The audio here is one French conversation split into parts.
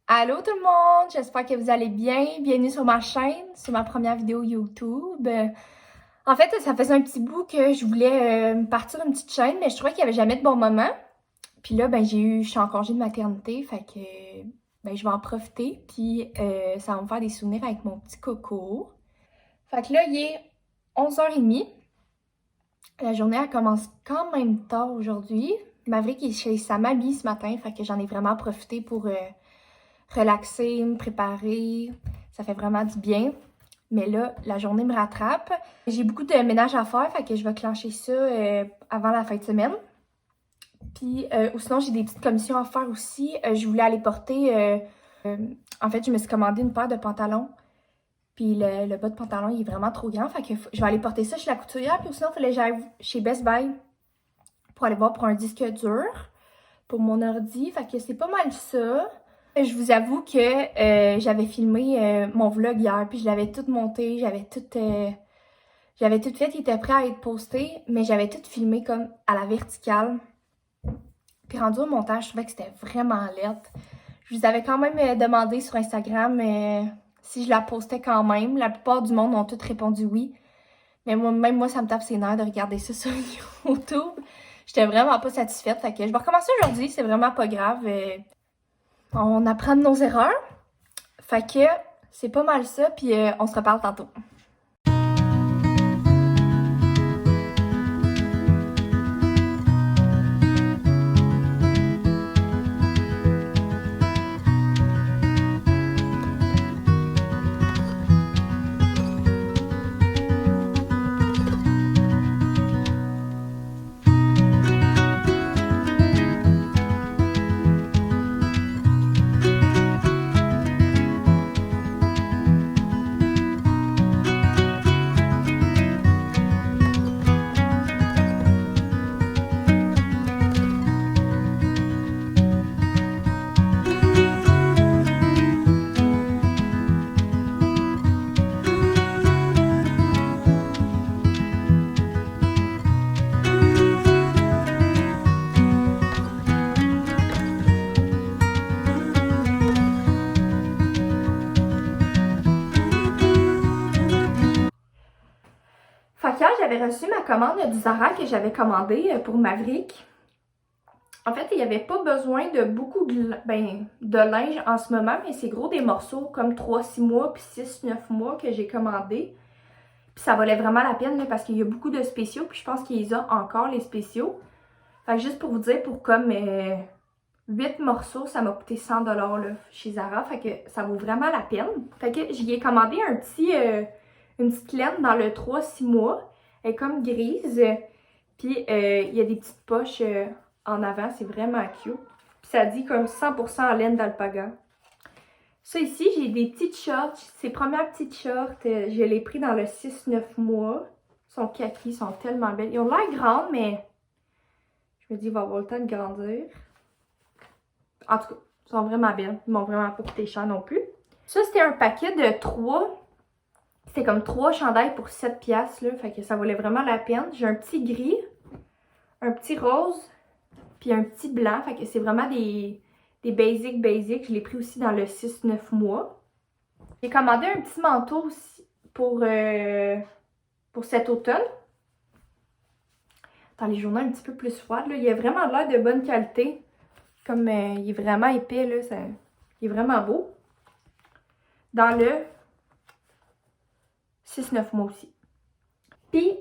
Allô tout le monde, j'espère que vous allez bien. Bienvenue sur ma chaîne, sur ma première vidéo YouTube. En fait, ça faisait un petit bout que je voulais partir une petite chaîne, mais je trouvais qu'il n'y avait jamais de bon moment. Puis là, je suis en congé de maternité, fait que je vais en profiter. Puis ça va me faire des souvenirs avec mon petit coco. Fait que là, il est 11h30. La journée, elle commence quand même tard aujourd'hui. Maverick est chez sa mamie ce matin, fait que j'en ai vraiment profité pour relaxer, me préparer. Ça fait vraiment du bien. Mais là, la journée me rattrape. J'ai beaucoup de ménage à faire, fait que je vais clencher ça avant la fin de semaine. Puis, ou sinon, j'ai des petites commissions à faire aussi. Je voulais aller porter... en fait, je me suis commandé une paire de pantalons. Puis le bas de pantalon, il est vraiment trop grand. Fait que je vais aller porter ça chez la couturière. Puis sinon, il fallait que j'aille chez Best Buy pour aller voir pour un disque dur pour mon ordi. Fait que c'est pas mal ça. Je vous avoue que j'avais filmé mon vlog hier, puis je l'avais tout monté, j'avais tout fait, il était prêt à être posté, mais j'avais tout filmé comme à la verticale. Puis rendu au montage, je trouvais que c'était vraiment laid. Je vous avais quand même demandé sur Instagram si je la postais quand même. La plupart du monde ont tous répondu oui. Mais même moi, ça me tape ses nerfs de regarder ça sur YouTube. J'étais vraiment pas satisfaite, fait que je vais recommencer aujourd'hui, c'est vraiment pas grave. On apprend de nos erreurs. Fait que c'est pas mal ça, puis on se reparle tantôt. Fait que hier, j'avais reçu ma commande du Zara que j'avais commandée pour Maverick. En fait, il n'y avait pas besoin de beaucoup de linge en ce moment, mais c'est gros des morceaux comme 3-6 mois puis 6-9 mois que j'ai commandé. Puis ça valait vraiment la peine là, parce qu'il y a beaucoup de spéciaux, puis je pense qu'ils ont encore les spéciaux. Fait que juste pour vous dire, pour comme 8 morceaux, ça m'a coûté 100$ là, chez Zara. Fait que ça vaut vraiment la peine. Fait que j'y ai commandé une petite laine dans le 3-6 mois. Elle est comme grise. Puis il y a des petites poches en avant. C'est vraiment cute. Puis ça dit comme 100% en laine d'alpaga. Ça ici, j'ai des petites shorts. Ces premières petites shorts, je les ai pris dans le 6-9 mois. Ils sont kaki, ils sont tellement belles. Ils ont l'air grandes, mais je me dis, il va avoir le temps de grandir. En tout cas, ils sont vraiment belles. Ils m'ont vraiment pas coûté cher non plus. Ça, c'était un paquet de 3. C'était comme 3 chandails pour 7$, là. Fait que ça valait vraiment la peine. J'ai un petit gris, un petit rose, puis un petit blanc. Fait que c'est vraiment des basiques. Je l'ai pris aussi dans le 6-9 mois. J'ai commandé un petit manteau aussi pour cet automne. Dans les journées un petit peu plus froides, là. Il a vraiment l'air de bonne qualité. Comme il est vraiment épais, là, il est vraiment beau. Dans le 6-9 mois aussi. Puis,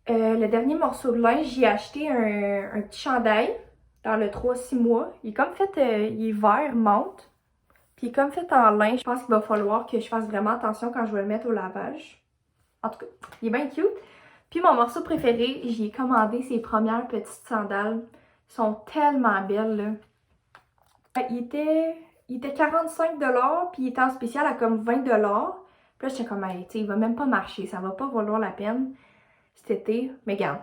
le dernier morceau de linge, j'ai acheté un petit chandail dans le 3-6 mois. Il est comme fait, il est vert, menthe. Puis, il est comme fait en linge. Je pense qu'il va falloir que je fasse vraiment attention quand je vais le mettre au lavage. En tout cas, il est bien cute. Puis, mon morceau préféré, j'ai commandé ses premières petites sandales. Ils sont tellement belles, là. Il était 45$, puis il était en spécial à comme 20$. Puis là, j'étais comme, hey, tu sais, il va même pas marcher, ça va pas valoir la peine cet été. Mais regarde,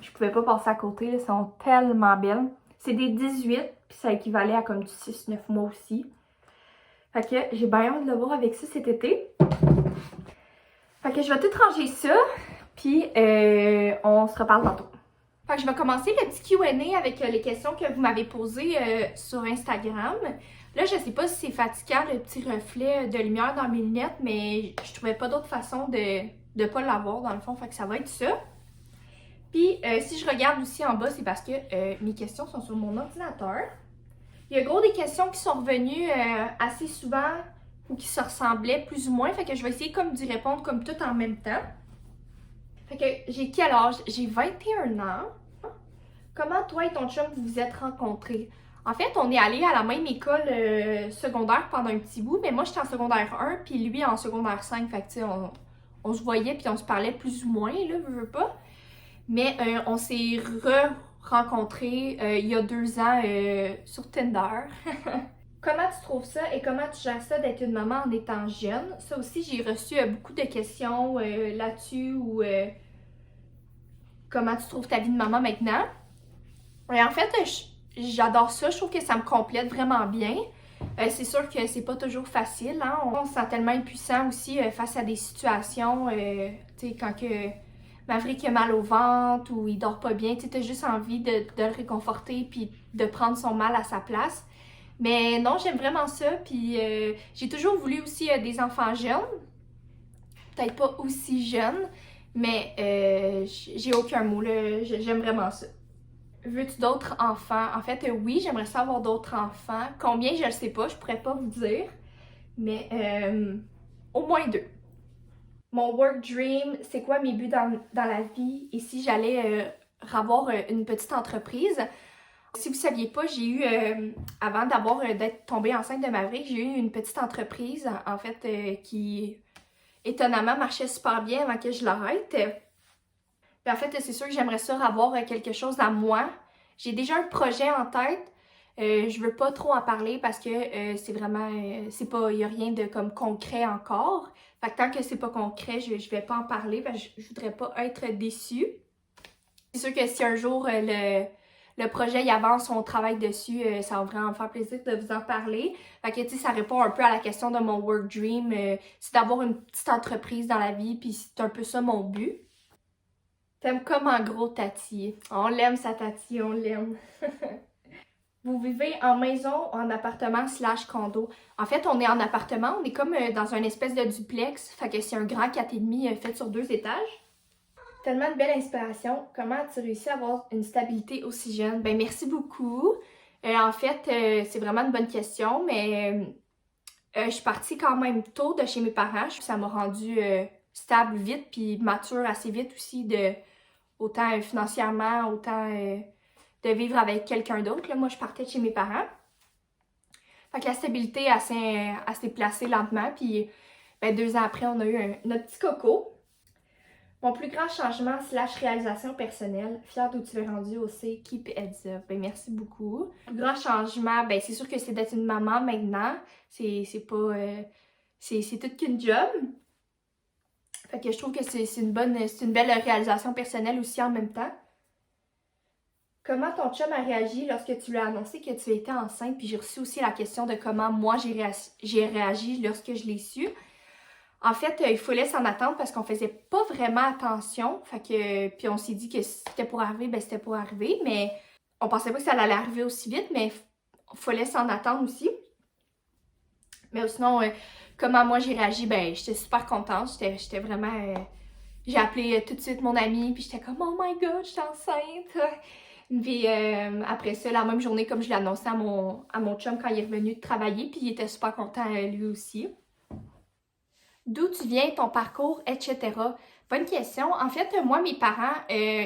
je pouvais pas passer à côté, là, ils sont tellement belles. C'est des 18, puis ça équivalait à comme du 6-9 mois aussi. Fait que j'ai bien hâte de le voir avec ça cet été. Fait que je vais tout ranger ça, puis on se reparle tantôt. Fait que je vais commencer le petit Q&A avec les questions que vous m'avez posées sur Instagram. Là, je sais pas si c'est fatigant le petit reflet de lumière dans mes lunettes, mais je trouvais pas d'autre façon de pas l'avoir dans le fond, fait que ça va être ça. Puis si je regarde aussi en bas, c'est parce que mes questions sont sur mon ordinateur. Il y a gros des questions qui sont revenues assez souvent ou qui se ressemblaient plus ou moins, fait que je vais essayer comme d'y répondre comme tout en même temps. Fait que j'ai quel âge? J'ai 21 ans. Comment toi et ton chum vous vous êtes rencontrés? En fait, on est allés à la même école secondaire pendant un petit bout, mais moi j'étais en secondaire 1 puis lui en secondaire 5, fait que tu sais, on se voyait puis on se parlait plus ou moins, là, veux pas. Mais on s'est rencontrés il y a 2 ans sur Tinder. Comment tu trouves ça et comment tu gères ça d'être une maman en étant jeune? Ça aussi, j'ai reçu beaucoup de questions là-dessus ou comment tu trouves ta vie de maman maintenant? Et en fait, j'adore ça. Je trouve que ça me complète vraiment bien. C'est sûr que c'est pas toujours facile. Hein? On se sent tellement impuissant aussi face à des situations. Tu sais, quand que Maverick a mal au ventre ou il dort pas bien, tu as juste envie de le réconforter puis de prendre son mal à sa place. Mais non, j'aime vraiment ça. Puis j'ai toujours voulu aussi des enfants jeunes. Peut-être pas aussi jeunes, mais j'ai aucun mot. J'aime vraiment ça. Veux-tu d'autres enfants? En fait, oui, j'aimerais ça avoir d'autres enfants. Combien, je ne sais pas, je pourrais pas vous dire. Mais au moins 2. Mon work dream, c'est quoi mes buts dans la vie? Et si j'allais avoir une petite entreprise? Si vous ne saviez pas, j'ai eu, avant d'être tombée enceinte de Maverick, j'ai eu une petite entreprise, en fait, qui étonnamment marchait super bien avant que je l'arrête. Puis en fait, c'est sûr que j'aimerais ça avoir quelque chose à moi. J'ai déjà un projet en tête. Je veux pas trop en parler parce que c'est vraiment, c'est pas, il y a rien de comme concret encore. Fait que tant que c'est pas concret, je vais pas en parler parce que je voudrais pas être déçue. C'est sûr que si un jour le projet y avance, on travaille dessus, ça va vraiment me faire plaisir de vous en parler. Fait que tu sais, ça répond un peu à la question de mon work dream. C'est d'avoir une petite entreprise dans la vie, puis c'est un peu ça mon but. T'aimes comme en gros Tati. On l'aime sa Tati, on l'aime. Vous vivez en maison ou en appartement / condo? En fait, on est en appartement, on est comme dans une espèce de duplex. Fait que c'est un grand 4,5 fait sur 2 étages. Tellement de belle inspiration. Comment as-tu réussi à avoir une stabilité aussi jeune? Ben merci beaucoup. En fait, c'est vraiment une bonne question, mais je suis partie quand même tôt de chez mes parents. Ça m'a rendue stable vite, puis mature assez vite aussi, autant financièrement, autant de vivre avec quelqu'un d'autre. Moi, je partais de chez mes parents. Fait que la stabilité, elle s'est placée lentement, puis ben, 2 ans après, on a eu notre petit coco. Mon plus grand changement / réalisation personnelle, fière d'où tu es rendu aussi, keep heads up. Ben, merci beaucoup. Le plus grand changement, ben, c'est sûr que c'est d'être une maman maintenant. C'est pas... c'est toute qu'une job. Fait que je trouve que c'est une belle réalisation personnelle aussi en même temps. Comment ton chum a réagi lorsque tu lui as annoncé que tu étais enceinte? Puis j'ai reçu aussi la question de comment moi j'ai réagi lorsque je l'ai su. En fait, il fallait s'en attendre parce qu'on faisait pas vraiment attention. Fait que, puis on s'est dit que si c'était pour arriver, ben c'était pour arriver. Mais on pensait pas que ça allait arriver aussi vite, mais il fallait s'en attendre aussi. Mais sinon, comment moi j'ai réagi, ben j'étais super contente. J'étais vraiment... j'ai appelé tout de suite mon ami, puis j'étais comme « Oh my God, je suis enceinte! » Puis après ça, la même journée, comme je l'ai annoncé à mon chum quand il est revenu de travailler, puis il était super content lui aussi. D'où tu viens, ton parcours, etc. Bonne question. En fait, moi, mes parents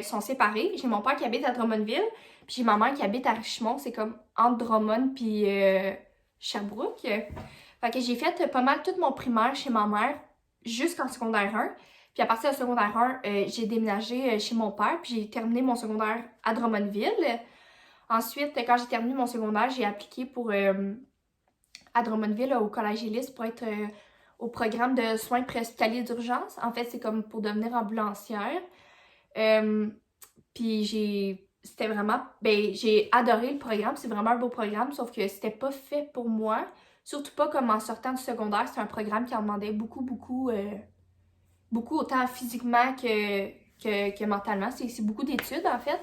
sont séparés. J'ai mon père qui habite à Drummondville, puis j'ai ma mère qui habite à Richmond. C'est comme entre Drummond puis Sherbrooke. Fait que j'ai fait pas mal tout mon primaire chez ma mère jusqu'en secondaire 1. Puis à partir de secondaire 1, j'ai déménagé chez mon père, puis j'ai terminé mon secondaire à Drummondville. Ensuite, quand j'ai terminé mon secondaire, j'ai appliqué pour à Drummondville au Collège Élis pour être au programme de soins préhospitaliers d'urgence. En fait, c'est comme pour devenir ambulancière. Puis c'était vraiment... Ben, j'ai adoré le programme. C'est vraiment un beau programme, sauf que c'était pas fait pour moi. Surtout pas comme en sortant du secondaire. C'est un programme qui en demandait beaucoup, autant physiquement que mentalement. C'est beaucoup d'études, en fait.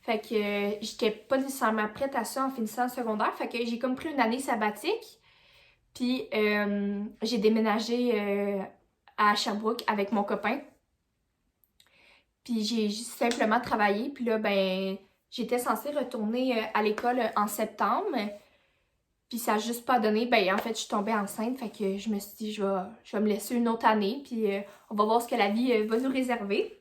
Fait que j'étais pas nécessairement prête à ça en finissant le secondaire. Fait que j'ai comme pris une année sabbatique. Puis j'ai déménagé à Sherbrooke avec mon copain. Puis j'ai simplement travaillé. Puis là, ben, j'étais censée retourner à l'école en septembre. Puis ça a juste pas donné. Ben, en fait, je suis tombée enceinte. Fait que je me suis dit, je vais me laisser une autre année. Puis on va voir ce que la vie va nous réserver.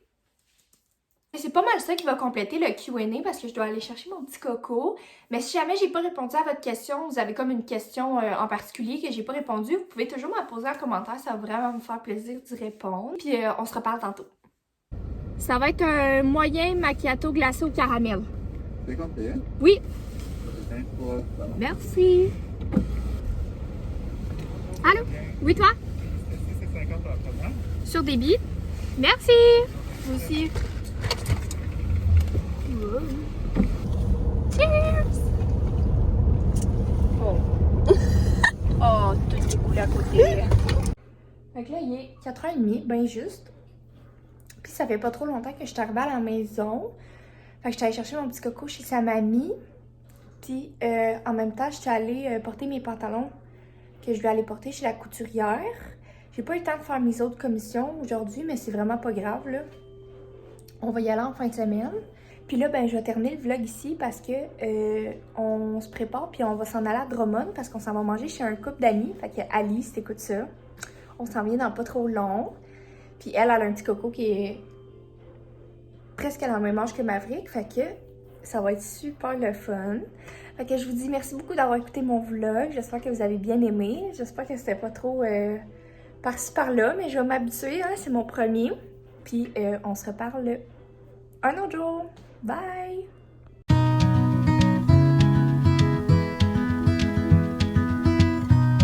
C'est pas mal ça qui va compléter le Q&A parce que je dois aller chercher mon petit coco. Mais si jamais j'ai pas répondu à votre question, vous avez comme une question en particulier que j'ai pas répondu, vous pouvez toujours me la poser en commentaire. Ça va vraiment me faire plaisir d'y répondre. Puis on se reparle tantôt. Ça va être un moyen macchiato glacé au caramel. C'est compté, hein? Oui. C'est pour... Merci. Allô? Oui, toi? C'est 50 par programme. Sur débit. Merci. Vous aussi. Wow. Cheers! Oh. Oh, tout est coulé à côté. Fait que là, il est 4h30, ben juste. Puis ça fait pas trop longtemps que je suis arrivée à la maison. Fait que je suis allée chercher mon petit coco chez sa mamie. Puis en même temps, je suis allée porter mes pantalons que je vais aller porter chez la couturière. J'ai pas eu le temps de faire mes autres commissions aujourd'hui, mais c'est vraiment pas grave, là. On va y aller en fin de semaine. Puis là, ben, je vais terminer le vlog ici parce que on se prépare puis on va s'en aller à Drummond parce qu'on s'en va manger chez un couple d'amis. Fait que Alice, t'écoutes ça. On s'en vient dans pas trop long. Puis elle a un petit coco qui est presque à la même âge que Maverick. Fait que ça va être super le fun. Fait que je vous dis merci beaucoup d'avoir écouté mon vlog. J'espère que vous avez bien aimé. J'espère que c'était pas trop par-ci par-là, mais je vais m'habituer, hein, c'est mon premier. Puis on se reparle un autre jour. Bye!